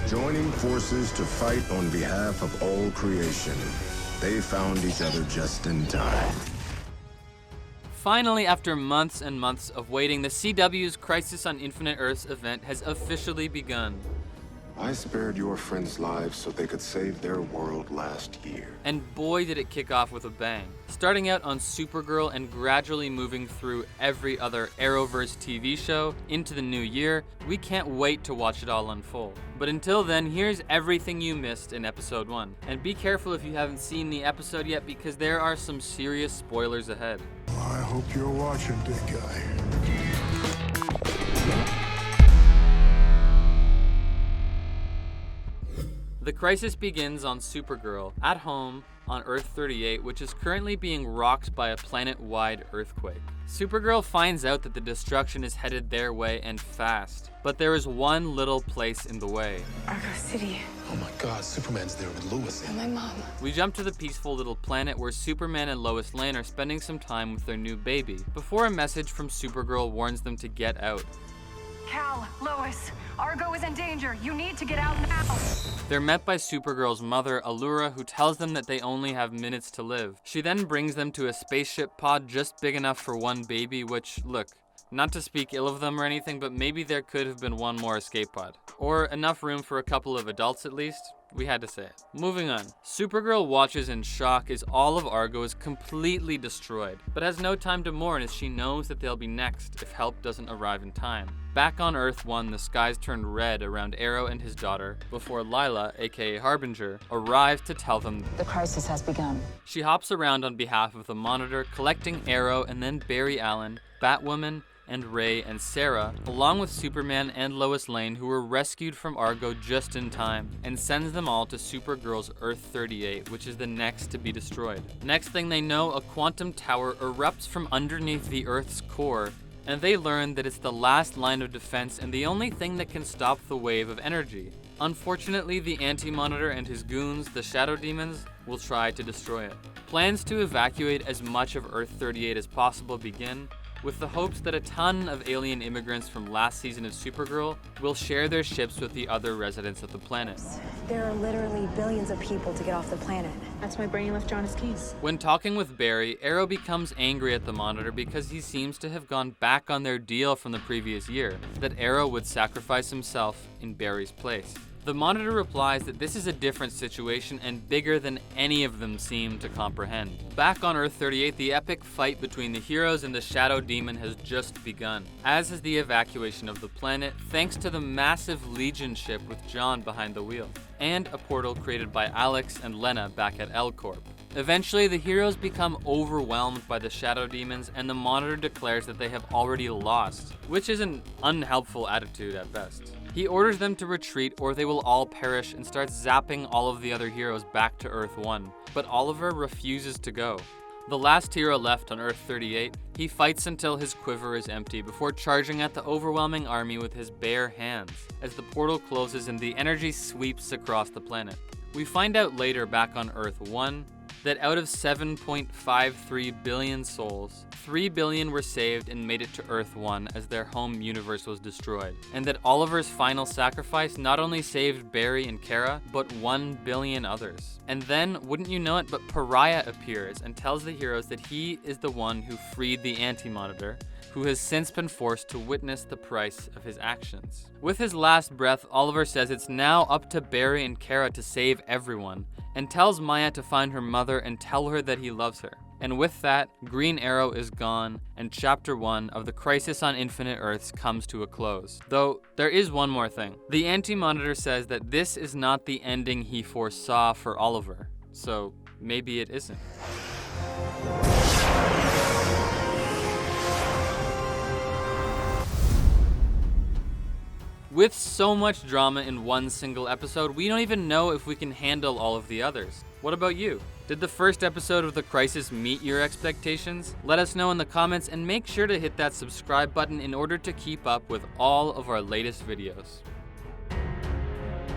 Joining forces to fight on behalf of all creation, they found each other just in time. Finally, after months and months of waiting, the CW's Crisis on Infinite Earths event has officially begun. I spared your friends' lives so they could save their world last year. And boy did it kick off with a bang. Starting out on Supergirl and gradually moving through every other Arrowverse TV show into the new year, we can't wait to watch it all unfold. But until then, here's everything you missed in episode 1. And be careful if you haven't seen the episode yet, because there are some serious spoilers ahead. I hope you're watching, big guy. The crisis begins on Supergirl, at home on Earth 38, which is currently being rocked by a planet-wide earthquake. Supergirl finds out that the destruction is headed their way and fast, but there is one little place in the way. Argo City. Oh my God, Superman's there with Lois And my mom. We jump to the peaceful little planet where Superman and Lois Lane are spending some time with their new baby, before a message from Supergirl warns them to get out. Cal, Lois, Argo is in danger. You need to get out now. They're met by Supergirl's mother, Allura, who tells them that they only have minutes to live. She then brings them to a spaceship pod just big enough for one baby, which, look, not to speak ill of them or anything, but maybe there could have been one more escape pod. Or enough room for a couple of adults at least. We had to say it. Moving on. Supergirl watches in shock as all of Argo is completely destroyed, but has no time to mourn as she knows that they'll be next if help doesn't arrive in time. Back on Earth 1, the skies turned red around Arrow and his daughter before Lila, aka Harbinger, arrives to tell them the crisis has begun. She hops around on behalf of the Monitor, collecting Arrow and then Barry Allen, Batwoman, and Ray and Sarah, along with Superman and Lois Lane, who were rescued from Argo just in time, and sends them all to Supergirl's Earth 38, which is the next to be destroyed. Next thing they know, a quantum tower erupts from underneath the Earth's core, and they learn that it's the last line of defense and the only thing that can stop the wave of energy. Unfortunately, the Anti-Monitor and his goons, the Shadow Demons, will try to destroy it. Plans to evacuate as much of Earth 38 as possible begin, with the hopes that a ton of alien immigrants from last season of Supergirl will share their ships with the other residents of the planet. There are literally billions of people to get off the planet. That's why Brainy left John his keys. When talking with Barry, Arrow becomes angry at the Monitor because he seems to have gone back on their deal from the previous year, that Arrow would sacrifice himself in Barry's place. The Monitor replies that this is a different situation and bigger than any of them seem to comprehend. Back on Earth 38, the epic fight between the heroes and the Shadow Demon has just begun, as is the evacuation of the planet, thanks to the massive Legion ship with John behind the wheel, and a portal created by Alex and Lena back at L-Corp. Eventually, the heroes become overwhelmed by the Shadow Demons, and the Monitor declares that they have already lost, which is an unhelpful attitude at best. He orders them to retreat or they will all perish and starts zapping all of the other heroes back to Earth 1, but Oliver refuses to go. The last hero left on Earth 38, he fights until his quiver is empty before charging at the overwhelming army with his bare hands, as the portal closes and the energy sweeps across the planet. We find out later back on Earth 1 that out of 7.53 billion souls, 3 billion were saved and made it to Earth 1 as their home universe was destroyed, and that Oliver's final sacrifice not only saved Barry and Kara, but 1 billion others. And then, wouldn't you know it, but Pariah appears and tells the heroes that he is the one who freed the Anti-Monitor, who has since been forced to witness the price of his actions. With his last breath, Oliver says it's now up to Barry and Kara to save everyone, and tells Maya to find her mother and tell her that he loves her. And with that, Green Arrow is gone, and Chapter 1 of the Crisis on Infinite Earths comes to a close. Though, there is one more thing. The Anti-Monitor says that this is not the ending he foresaw for Oliver, so maybe it isn't. With so much drama in one single episode, we don't even know if we can handle all of the others. What about you? Did the first episode of The Crisis meet your expectations? Let us know in the comments and make sure to hit that subscribe button in order to keep up with all of our latest videos.